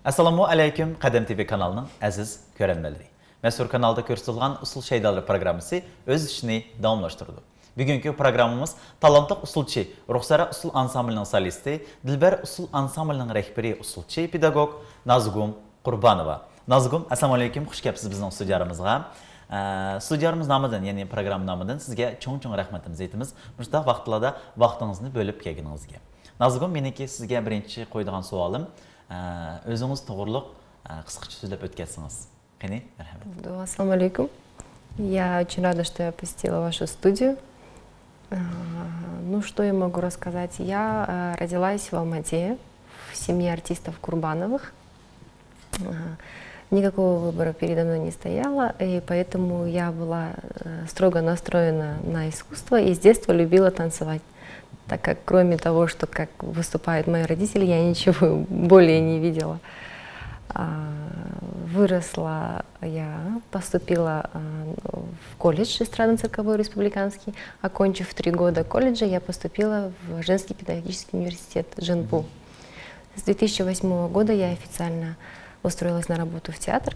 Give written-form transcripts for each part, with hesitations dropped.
Assalamu alaykum Qadam TV kanalının əziz görənmələri. Məşhur kanalda göstərilən usul şeydaları proqramısı öz işini davamlaşdırdı. Bugünkü proqramımız talantlıq usulçu, Ruxsara usul ansamblının solisti, Dilbər usul ansamblının rəhbəri usulçu, pedagog Nazgum Qurbanova. Nazgum, assalamu alaykum, xoş gəlibsiz bizning studiyarimizga. Studiyamız namıdan, yəni proqram namıdan sizə çox-çox rəhmətimiz aytamiz. Müstəq vaxtlarda vaxtınızı bölüb gəlganingizga. Nazgum, meniki sizə birinci qoyduğum sualım, özünüz to'g'riliq qisqacha so'zlab o'tkazsangiz. Qani, marhamat. Ассаламу алейкум. Я очень рада, что я посетила вашу студию. Ну, что я могу рассказать? Я родилась в Алмате, в семье артистов Курбановых. Никакого выбора передо мной не стояло, и поэтому я была строго настроена на искусство и с детства любила танцевать. Так как кроме того, что как выступают мои родители, я ничего более не видела. Выросла я, поступила в колледж эстрадно-цирковой республиканский. Окончив 3 года колледжа, я поступила в женский педагогический университет ЖНПУ. С 2008 года я официально устроилась на работу в театр.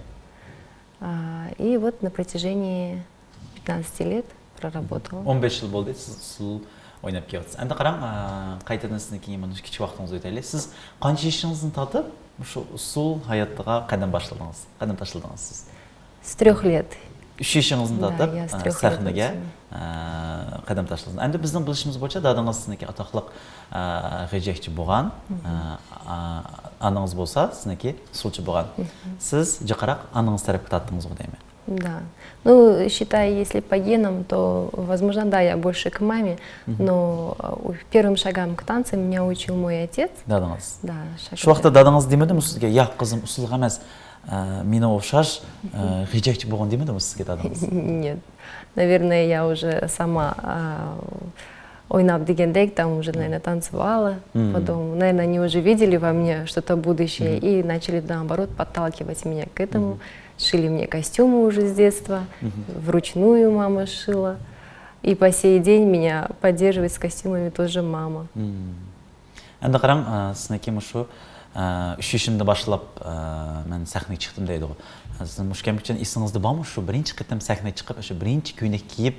И вот на протяжении 15 лет проработала. 15 yıl oldu siz oynab kelyapsiz. Endi qarang, qaytadan sizdan keyin mana shu kichik vaqtingizni o'taylik. Siz qancha yoshingizni tatib shu usul hayotiga qadam boshladingiz? Qadam tashladingiz siz? С 3 лет. 3 yoshingizni tatib sahnaga qadam tashladingiz. Endi bizning bilishimiz bo'yicha dadangiz sizniki atoqliq g'ijjakchi bo'lgan, anangiz bo'lsa sizniki usulchi bo'lgan. Siz jiqaraq anangiz tarafga tortdingizmi deyman. Да. Ну, считая, если по генам, то, возможно, да, я больше к маме, но первым шагам к танцам меня учил мой отец. Dadangiz. Да, Shu vaqtda dadangiz demadimi sizga, "Ya qizim, usulga emas, meni o'xshash g'ijjakchi bo'lgan" demadimi sizga dadangiz? Нет. Наверное, я уже сама ойнап дегендек, там уже, наверное, танцевала. Потом, наверное, они уже видели во мне что-то будущее и начали, наоборот, подталкивать меня к этому. Шили мне костюмы уже с детства, вручную мама шила. И по сей день меня поддерживает с костюмами тоже мама. Endi qarang, sizniki shu 3 yoshimda boshlab men sahnaga chiqdim deydi. Sizning mushkamlikchan esingizda bormi shu birinchi qitim sahnaga chiqib, o'sha birinchi ko'ylak kiyib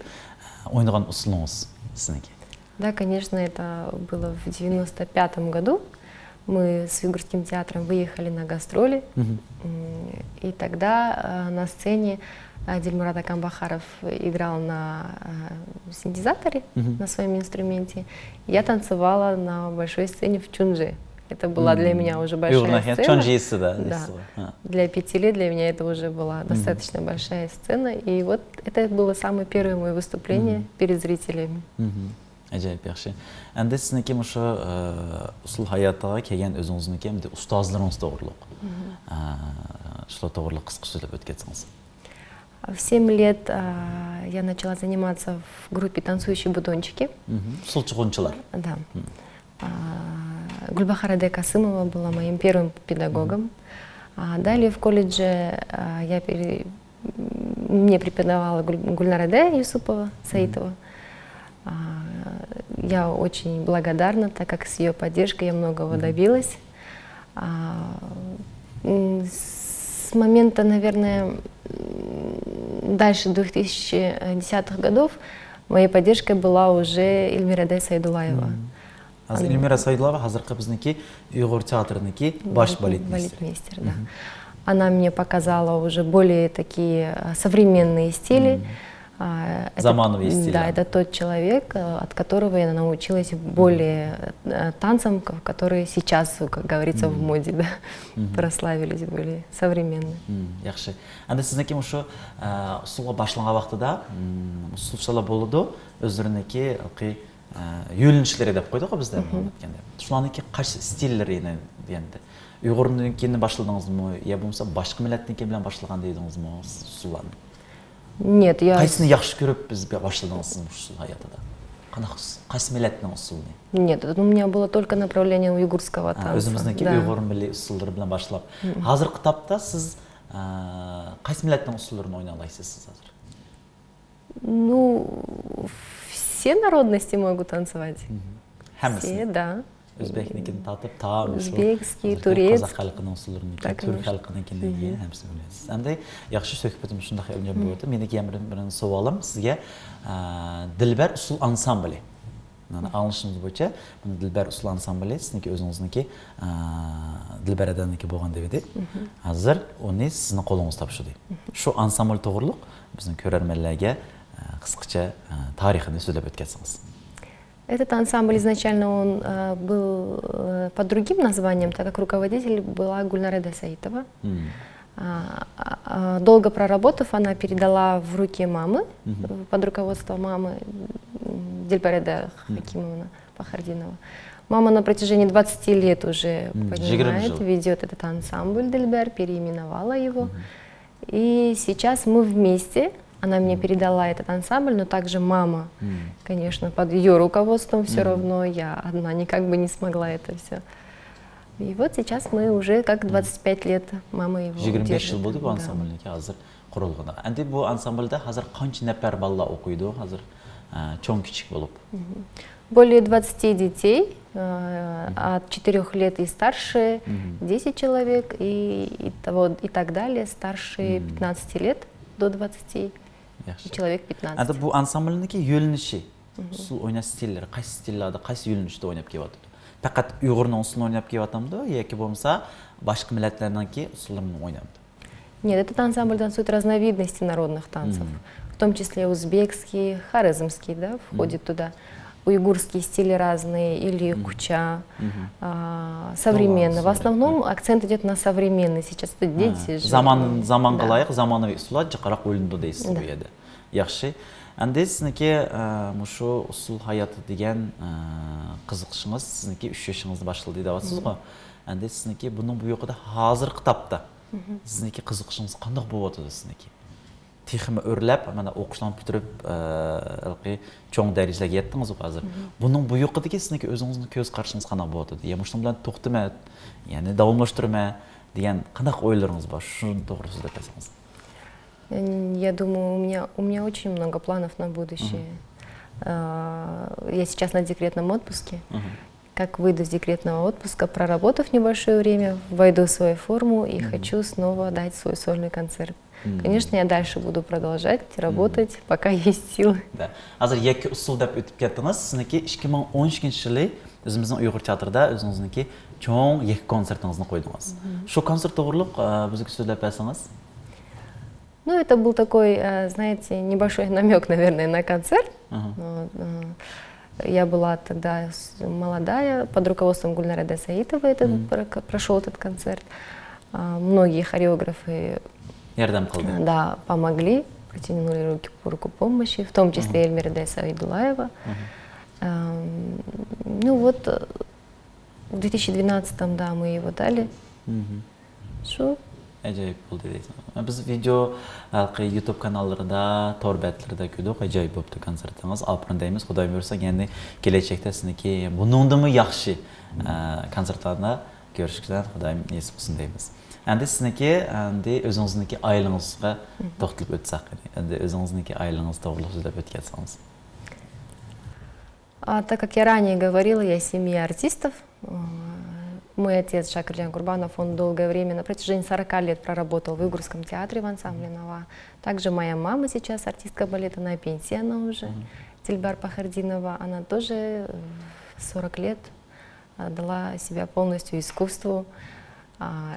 o'ynagan usulingiz sizniki? Да, конечно, это было в 95-м году. Мы с Югорским театром выехали на гастроли, и тогда на сцене Дильмурат Акамбахаров играл на синтезаторе, на своем инструменте. Я танцевала на большой сцене в Чунджи. Это была для меня уже большая сцена. Да. Для 5 лет для меня это уже была достаточно большая сцена. И вот это было самое первое мое выступление перед зрителями. Acayip yaxshi. Endi sizniki shu usul hayotiga kelgan o'zingizniki hamda ustozlaringiz to'g'riliq. Shu to'g'riliq qisqa so'zlab o'tkazsangiz. В 7 лет я начала заниматься в группе «Танцующие бутончики». Usulchi g'unchilar. Да. Гульбахараде Касымова была моим первым педагогом. Далее в колледже мне преподавала Гульнараде Юсупова Саитова. Я очень благодарна, так как с ее поддержкой я многого добилась. С момента, наверное, дальше 2010-х годов моей поддержкой была уже Эльмираде Сайдулаева. Эльмира Сайдулаева hozirgi bizniki Uyg'ur teatriniki bosh балетмейстер, да. Она мне показала уже более такие современные стили. Замановые стили. Да, это тот человек, от которого я научилась более танцам, которые сейчас, как говорится, в моде, да, прославились, были современные. Yaxshi. Endi sizniki shu usulga boshlagan vaqtida usulchilar bo'ladi, o'zlariniki yo'linishlari deb qo'ydik bizda aytganda. Shularniki qaysi stillari endi Uyg'urnikini boshladingizmi, yo bo'lmasa boshqa millatniki bilan boshlagan dedingizmi usullarni? Нет, я... Qaysini yaxshi ko'rib bizga boshladingiz usul hayotida? Qaysi millatning usulini? Нет, у меня было только направление уйгурского танца. O'zimizniki Uyg'ur milliy usullari bilan boshlab. Hozirgi kitobda siz qaysi millatning usullarini o'ynay olasiz siz hozir? Ну, все народности могут танцевать. Hammasini. Все, да. Өзбекникini татып, tam Өзбекский, турецкий. Қазақ халқының ұсуларыники, Да, түрік конечно. халқыныкini әмсі білесіз. Әнде, яқшы сөкпетім шындақ елінен болды. Менеке бірін суалым сізге Dilber Usul Ansambli. Anlaşımız boyunca bunu Dilber Usul Ansambli sizinki özünüzniki Dilber edeniki болған деп еді. Hazır onu sizin қолыңыз тапшы дейді. Şu ansambl toğırlıq біздің көрерменлерге қысқаша тарихını сөйлеп өткенсіңіз. Этот ансамбль изначально он был под другим названием, так как руководитель была Гульнареда Саитова. Долго проработав, она передала в руки мамы, под руководство мамы Дильбареда Хакимовна Пахардинова. Мама на протяжении 20 лет уже понимает, ведет этот ансамбль Дильбер, переименовала его. И сейчас мы вместе, она мне передала этот ансамбль, но также мама, конечно, под ее руководством все равно, я одна никак бы не смогла это все. И вот сейчас мы уже как 25 лет мама его 25 жыл держит. болды бұл ансамбльдегі қазір құрылғаны. Әнде бұл ансамбльда қазір қанша нәпәр балла оқиды, қазір чоң кичик болып? Более 20 детей, от 4 лет и старше 10 человек, и так далее, старше 15 лет до 20 человек 15. Әнде бұл ансамбльдегі yönünüşü, usul oynaş stillері, қайсы стиллерде, қайсы yönünüşте ойнап келіп жатыр? Faqat Uyg'urning usulini o'ynab kelyaptimdi yoki bo'lmasa boshqa millatlarningki usullarini o'ynamdi? Нет, этот ансамбль танцует разновидности народных танцев, в том числе узбекский, хорезмский, да, входит туда, уйгурские стили разные, или куча, современный. В основном акцент идет на современный. Сейчас это дети. Заманға лайық, заманауи ұсулар жақарақ ойынды дейсіз бұл еді. Яқшы. Әнде сізніке мұшу ұсул hayatı деген қызықшыңыз, сізніке 3 yaşыңызды башылы дейді аватсыз ғой. Әнде сізніке бұның бұл yoqida hazırqı tapta. Сізніке қызықшыңыз қандық болып отыды сізніке? Тихімі өрләп, оқышланып бүтіріп, чоң дәрежелерге еттіңіз ғой қазір. Бұның бұл yoqida сізніке өзіңіздің көз қаршыңыз қандық болып отыды? Мұшының білән тоқтыма, яғни давамлаштырма деген қандақ ойларыңыз бар? Шunu тоғры сөздеп берсеңіз. Я думаю, у меня очень много планов на будущее. Я сейчас на декретном отпуске. Как выйду с декретного отпуска, проработав небольшое время, войду в свою форму и хочу снова дать свой сольный концерт. Конечно, я дальше буду продолжать работать, пока есть силы. Hazır екі ұсыл деп өтіп кеттіңіз. Сізніке 2012 жылы өзіміздің Uyghur театрда өзіңізніке чоң екі концертіңізді қойдыңыз. Шу концерт тоғырлық бізге сөйлеп берсеңіз? Ну, это был такой, знаете, небольшой намек, наверное, на концерт. Я была тогда молодая, под руководством Гульнареды Саитовой прошел этот концерт. Многие хореографы помогли, протянули руку помощи, в том числе Эльмира Саидулаева. Ну вот, в 2012-м, да, мы его дали. Что? Acayip oldu deysiz. Biz video YouTube kanallarında, tor bətlərdə gördük. Acayip oldu konsertiniz. Apırın deyimiz. Xudayım görsə, yəni gələcəkdə sizinki bunun da mı yaxşı konsertlərdə görüşürükdən Xudayım nəsib olsun deyimiz. Əndi sizinki, özünüzdəki aylığınızға toxtulub ötsək. Əndi özünüzdəki aylığınız doğruluq sözdəb ötkətsəniz. Так как я ранее говорила, я из семьи артистов. Мой отец Шакирджан Курбанов, он долгое время, на протяжении 40 лет проработал в Уйгурском театре в ансамбле «Нова». Также моя мама сейчас артистка балета, на пенсии она уже, Дильбар Пахардинова. Она тоже 40 лет отдала себя полностью искусству.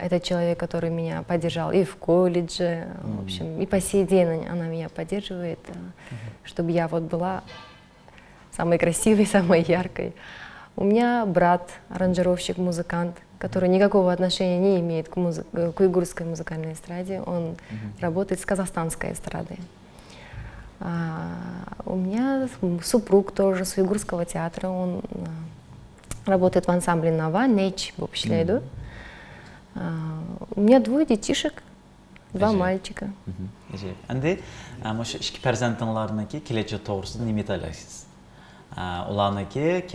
Это человек, который меня поддержал и в колледже, в общем, и по сей день она меня поддерживает, чтобы я вот была самой красивой, самой яркой. У меня брат, аранжировщик, музыкант, который никакого отношения не имеет к уйгурской музыкальной эстраде. Он работает с казахстанской эстрадой. У меня супруг тоже с уйгурского театра. Он работает в ансамбле «Нова», «Нейч» в общем. У меня 2 детишек, 2 мальчика. Әнде, мұшы ішкі перзентіңларынаки келече тоғырсыз немет алайсыз? Ularnaki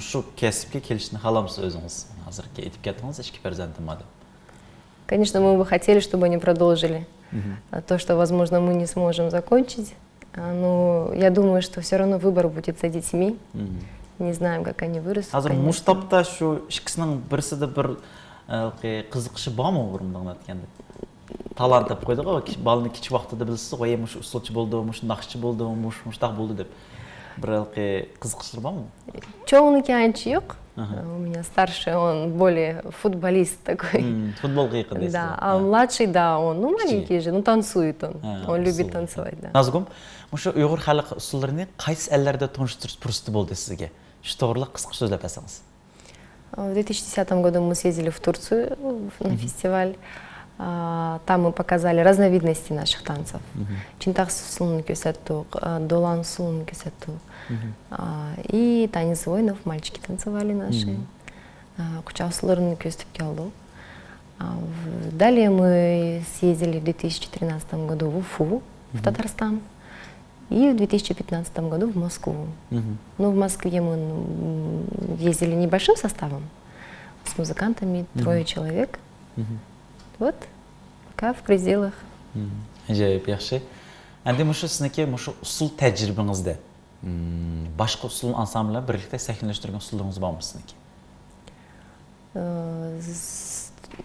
şu kesipke kelişini halamsız özünüz. Hazırki etip gettiniz, eşki перзентім ады. Конечно, мы бы хотели, чтобы они продолжили то, что, возможно, мы не сможем закончить. Но я думаю, что все равно выбор будет за детьми. Не знаем, как они вырастут. Hazır конечно. Муштапта şu ikisinin birisi de bir kızıkışı var mı vurumdan etkende? Talant yapıp koyduk ama balını kiçik vaxtda bilsiz, o yemiş usulçu buldu, muş nakışçı buldu, muştaq buldu dep. Bir kızıkışı var mı? Чоунуки анчи yok. У меня старший, он более футболист такой. Futbol kıyıkı değilsin. Да, а mладший, да, он, ну, маленький же, ну, танцует он. Он любит usul. танцевать, да. Nazgum, şu Uyghur halk usullarını qaysi ellerde tanıştırış pürsütü boldu sizge? Şu doğruluk kısık sözlep esiniz. В 2010 году мы съездили в Турцию на фестиваль. Там мы показали разновидности наших танцев. Чинтах сулун кюсеттук, долан сулун кюсеттук. И танец воинов, мальчики танцевали наши. Кучаусуларын кюступ келду. Далее мы съездили в 2013 году в Уфу, в Татарстан. И в 2015 году в Москву. Ну, в Москве мы ездили небольшим составом, с музыкантами, 3 человек. Вот, пока в пределах. Acayip yaxşı. Endi muşu sizniki muşu usul tecrübenizde başka usul ansambla birlikte səhnələşdirən usullarınız var mı sizniki?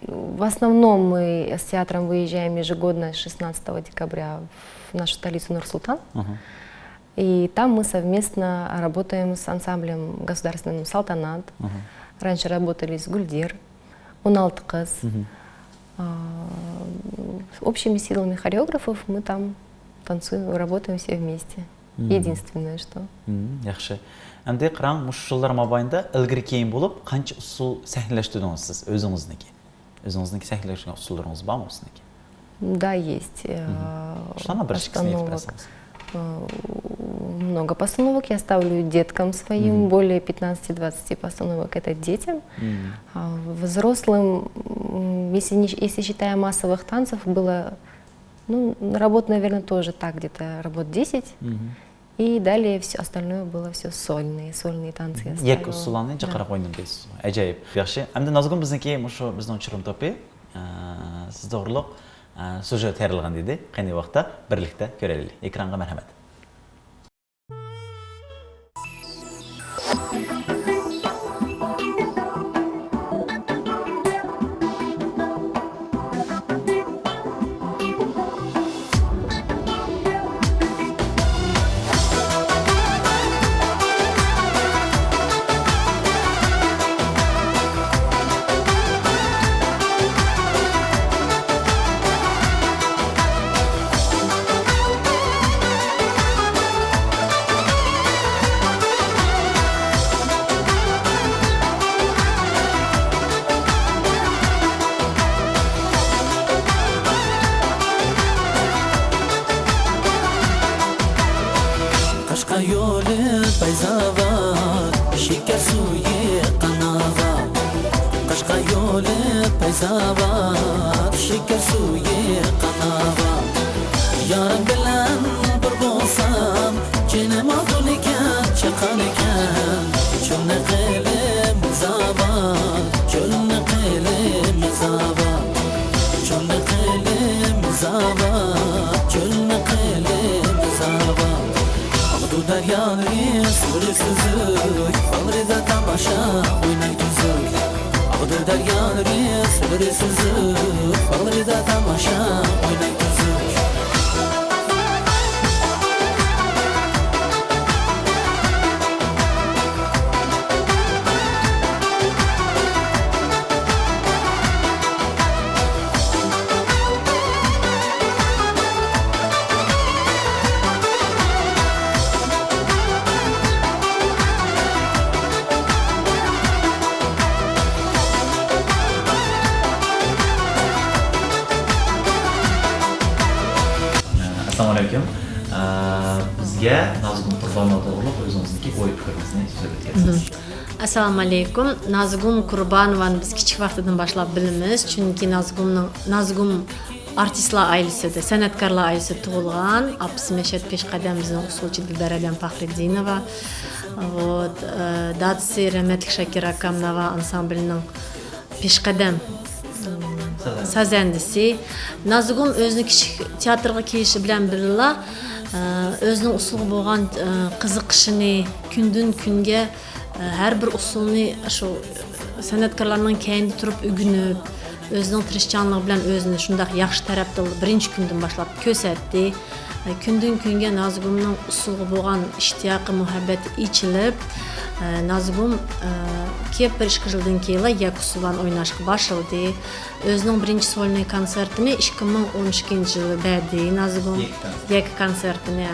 В основном мы с театром выезжаем ежегодно 16 декабря в нашу столицу Нур-Султан. И там мы совместно работаем с ансамблем государственным «Салтанат». Раньше работали с «Гульдер», «Уналт-Кыз». Общими силами хореографов мы там танцуем, работаем все вместе. Единственное, что. Yaxşı. Endi qıran muşullar mabayında ilgiri keyin bulup qancha usul səhnələşdirdiniz siz özünüzniki? Özünüzniki səhnələşdirən usullarınız var mı sizniki? Да, есть. Şuna bir ikisini yetirəsiniz. Много постановок я ставлю деткам своим, более 15-20 постановок это детям. Взрослым, если считая массовых танцев, было, ну, работ, наверное, тоже так, где-то работ 10. И далее все остальное было все сольные танцы я ставила. Yek usullarını caqaraq oynayın deysiz. Acayip. Yaxşı. Endi Nazgün bizniki muşu bizning uçurum topi. Siz doğruluq süjet tayyorlagan dedi. Qanday vaqtda birlikda ko'raylik. Ekranga marhamat. Assalamualaikum. Bizga Nazgün Qurbanova to'g'riliq o'zingizniki o'y fikringizni so'zlab o'tasiz. Assalomu alaykum. Nazgün Qurbanovani biz kichik vaqtidan boshlab bilamiz, chunki Nazgün artistlar oilasida, san'atkorlar oilasida tug'ilgan. Apisi Meshat Peshqadam bizning usulchi Dildar Adam Faxriddinova, вот, dadasi rahmatli Shakira Akamnova ansamblining Peshqadam sazandisi. Nazgün o'zini kichik teatrga kelishi bilan birga o'zining usulga bo'lgan qiziqishini kundan kunga Her bir usulni şu sanatkarlarning kendi turib ügünüp, özünün tirishchanligi bilan o'zini shunday yaxshi tarafda birinchi kundan boshlab ko'rsatdi. Kundan kunga Nazgumning usulga bo'lgan ishtiyoqi, muhabbati ichilib, Nazgum kep bir 2 yildan keyin Yakusuvan o'ynashga boshladi. O'zining birinchi solniy konsertini 2012-yili berdi. Nazgum yak konsertini.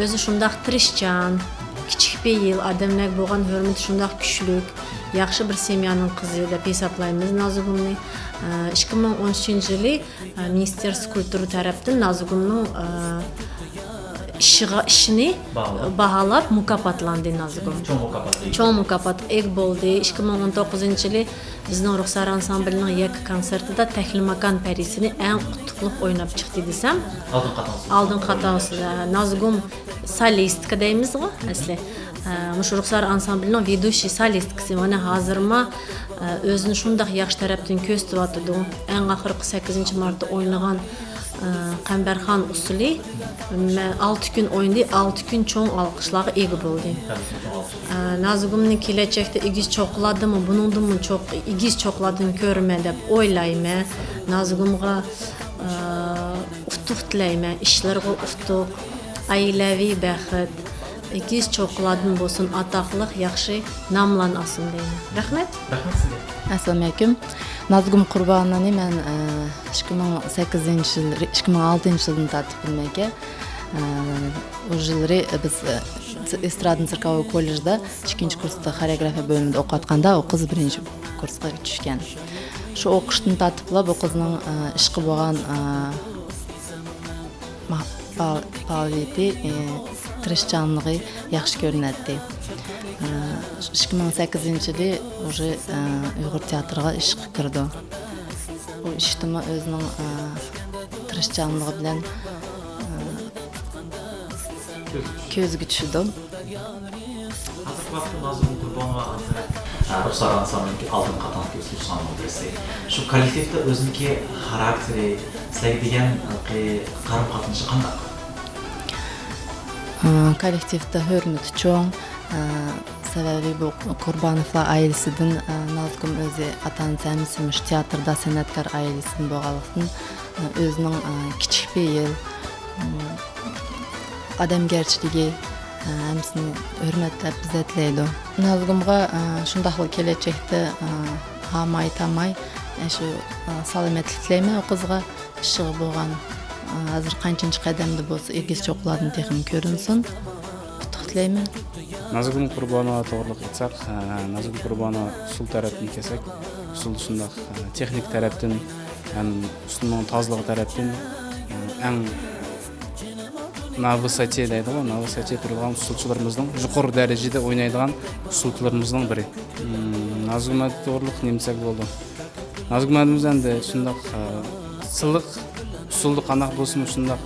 O'zi shunday tirishchan, kichik beyil, odamlarga bo'lgan hurmati shunday kuchli, yaxshi bir semyaning qizi deb hisoblaymiz Nazgumni. 2013-yili Ministerstvo kulturi tarafdan Nazgumning ishini baholab mukofotlandi Nazgum. Cho'ng mukofot eg bo'ldi. 2019-yili bizning Ruxsar ansamblining yak konsertida Tahlimakan Parisini eng qutlug' o'ynab chiqdi desam, oldin qatorasida Nazgum solistka deymiz-ku asli. Mushu Ruxsar ansamblining ведущий solistkasi mana hozirma o'zini shunday yaxshi tarafdan ko'rsatyapti. Eng oxirgi 8-martda o'ynagan Qambarxon usuli 6 kun o'yindi, 6 kun cho'ng olqishlarga ega bo'ldi. Nazgumning kelajakda egiz cho'qladimi, buningdan cho'q egiz cho'qladini ko'rman deb o'ylayman. Nazgumga utuq tilayman, ishlarga utuq, oilaviy baxt, egiz cho'qladin bo'lsin, atoqliq, yaxshi nomlansin deyman. Rahmat. Rahmat sizga. Assalomu alaykum. Nazgum Qurbonani men 2006-yildan tatib bilmayga. O yillar biz Estradный цирковой kollejda 2-kursda xoreografiya bo'limida o'qiyotganda o qiz 1-kursga tushgan. Shu o'qishni tatiblab o qizning ishqi bo'lgan faoliyati, tirishchanligi yaxshi ko'rinadi. 2008-yili уже Uyg'ur teatriga ishga kirdi. Bu ishdimi o'zining tirishchanligi bilan ko'zga tushdi. Hozirgi vaqtda Nazgum Qurbonova Ruxsar ansamblining oldin qatan ko'rsatgan bo'lsa, shu kollektivda o'ziniki xarakteri, sevadigan qarab-qatnashi qanday? Kollektivda hurmat cho'ng, sababi bu Qurbonovlar oilasidan Nazgum o'zi atan-sanimiz teatrda san'atkor oilasidan bo'lganligidan o'zining kichik beyil odamgarchiligi hammasini hurmatlab izzetlaydi. Nazgumga shundaqli kelajakda hamay tamay shu salomatlik tilayman o qizga ishig'i bo'lgan. Hozir qanchinchi qadamda bo'lsa egiz cho'qlarni texim ko'rinsin. Tilayman. Nazgum Qurbonova to'g'riliq aytsak, Nazgum Qurbonova usul tarafdan kelsak, usul shunday texnik tarafdan ham usulning tozaligi tarafdan eng na высоте deydi-ku, na высоте turgan usulchilarimizning yuqori darajada o'ynaydigan usulchilarimizning biri. Nazgum to'g'riliq nemsak bo'ldi. Nazgumimiz endi shunday siliq usulni qanday bo'lsin shunday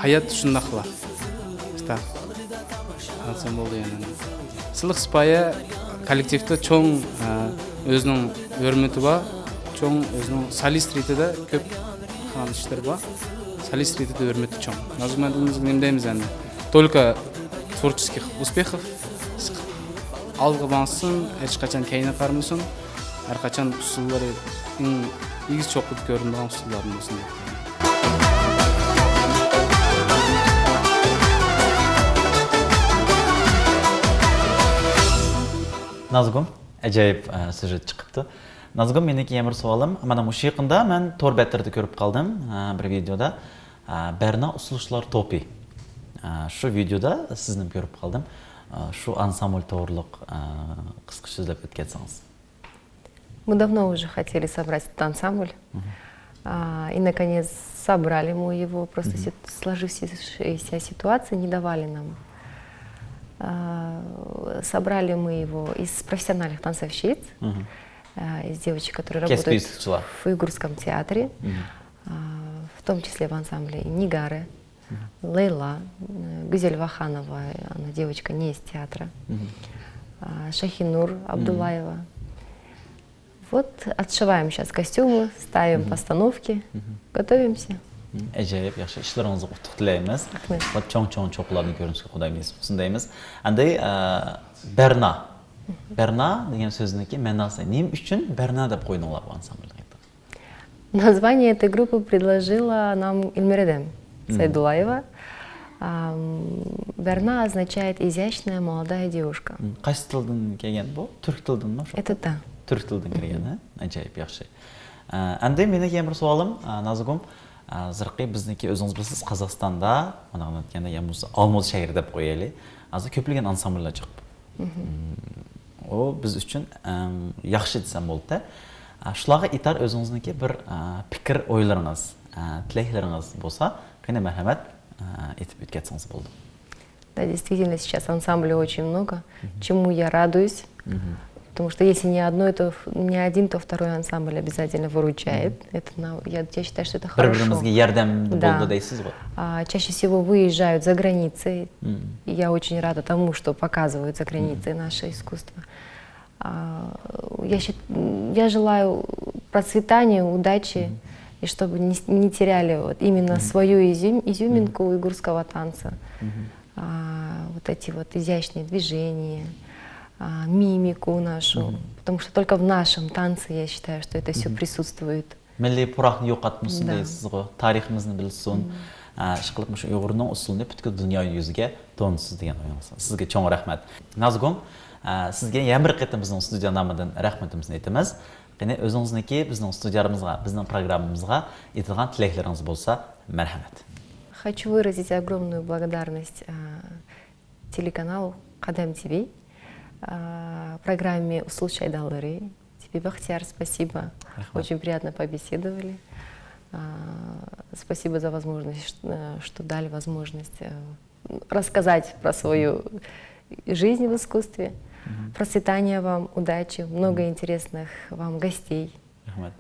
hayot shundaylar. Ansan bo'ldi yani. Siliq sipoya kollektivda cho'ng o'zining hurmati bor, cho'ng o'zining solist ritida ko'p qilgan ishlar bor. Солист ретida hurmati cho'ng. Nazgumimiz nima deymiz endi? Только творческих успехов, alg'i bossin, hech qachon keyinga qaramasin, har qachon usullari egiz cho'qib ko'rinadigan usullar bo'lsin. Nazgum ajoyib syujet chiqibdi. Nazgum meniki yana bir savolim, mana shu yaqinda men tor betlarda ko'rib qoldim bir videoda Berna usulchilar to'pi. Shu videoda sizni ko'rib qoldim. Shu ansambl to'g'riliq qisqacha so'zlab o'tkazsangiz. Мы давно уже хотели собрать этот ансамбль, и наконец собрали мы его, просто сложившаяся ситуация не давали нам. Собрали мы его из профессиональных танцовщиц, из девочек, которые работают в Уйгурском театре, в том числе в ансамбле Нигары, Лейла, Гюзель Ваханова, она девочка не из театра, Шахинур Абдулаева. Вот отшиваем сейчас костюмы, ставим постановки, готовимся. Acayip yaxşı işlerinizi utuq dileyimiz. Rahmet. Çoğun çoğlarını görünüşü Xudayımız olsun deyimiz. Andi Berna. Berna degan sözündeki manası. Neyim üçün Berna deb qo'ydinglar bu ansamblga? Название этой группы предложила нам Ильмиредем Сайдулаева. Берна означает изящная молодая девушка. Qaysi tildan kelgan bu? Turk tildanmi? Это да. Turk tildan kelgan, ha? Acayip yaxshi. Endi meni keyin bir savolim, Nazigum, zirqi bizniki o'zingiz bilasiz Qozog'istonda, mana aytganda Yamuz Olmos shahri deb qo'yaylik. Hozir ko'plagan ansambllar chiqib. O biz uchun yaxshi desam bo'ldi. Shularga itar o'zingizniki bir fikr, o'ylaringiz, tilaklaringiz bo'lsa, qani marhamat etib o'tkazsangiz bo'ldi. Да, действительно, сейчас ансамблей очень много, чему я радуюсь. Потому что если не одно, то не один, то второй ансамбль обязательно выручает. Это, я считаю, что это хорошо. Bir-birimizga yordam Да. bo'ldi deysiz ғой. Чаще всего выезжают за границей. И я очень рада тому, что показывают за границей наше искусство. Я желаю процветания, удачи, и чтобы не теряли вот именно свою изюминку уйгурского танца. Вот эти вот изящные движения, мимику нашу. Потому что только в нашем танце, я считаю, что это все присутствует. Milliy puraqni yo'qotmasin Да. deysiz ғой. Tariximizni bilsin. Ishqilib shu Uyg'urning usulini butkul dunyo yuziga to'nsiz degan o'yingiz. Sizga cho'ng rahmat. Nazgum, sizga yana bir qatam bizning studiya nomidan rahmatimizni aytamiz. Qani o'zingizniki bizning studiyamizga, bizning programmamizga aytilgan tilaklaringiz bo'lsa, marhamat. Хочу выразить огромную благодарность телеканалу Кадам ТВ, программе «Усул Шайдалары». Тебе, Бахтияр, спасибо. Очень приятно побеседовали. Спасибо за возможность, что дали возможность рассказать про свою жизнь в искусстве. Процветания вам, удачи, много интересных вам гостей. Rahmat.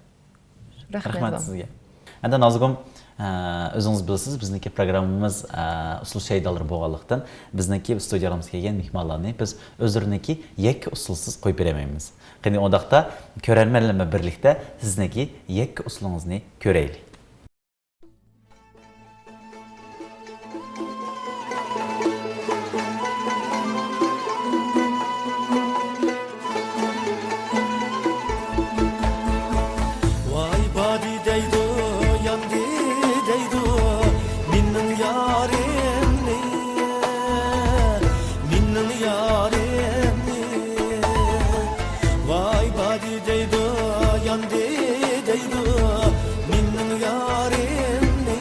Рахмет Rahmat вам. sizga. Endi Nazgum, o'zingiz bilasiz, bizniki programmamiz usul shaydalar bo'lganlikdan bizniki studiyamizga kelgan mehmonlarni biz o'zlariniki yakka usulsiz qo'yib bermaymiz. Qani undaqda ko'rarmanlar bilan birlikda sizniki yakka usulingizni ko'raylik. Vay badi deydu, yandi deydu, minnin yarim ne, minnin yarim ne. Vay badi deydu, yandi deydu, minnin yarim ne,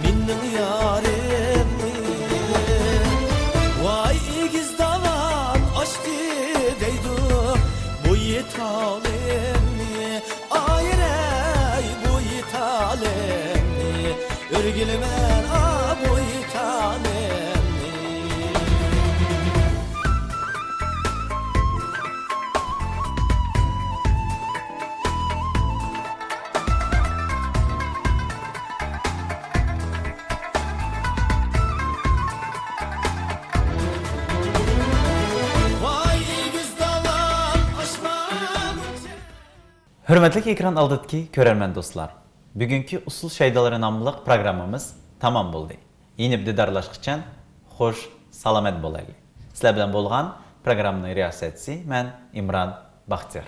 minnin yarim ne. Vay igiz davat açtı deydu, bu yitalemni, ayrey bu yitalemni, örgülmen bu yitalemni. Vay igiz davat aşmam. Hürmetli ekran aldıdaki görermen dostlar. Bugünkü Usul Şaydaları namlıq programmamız tamam bo'ldi. Yeni bir didarlaşqıçan xoş, salamet bo'laylik. Sizlar bilan bo'lgan programmaning riyosatchisi men Imron Baxtiyor.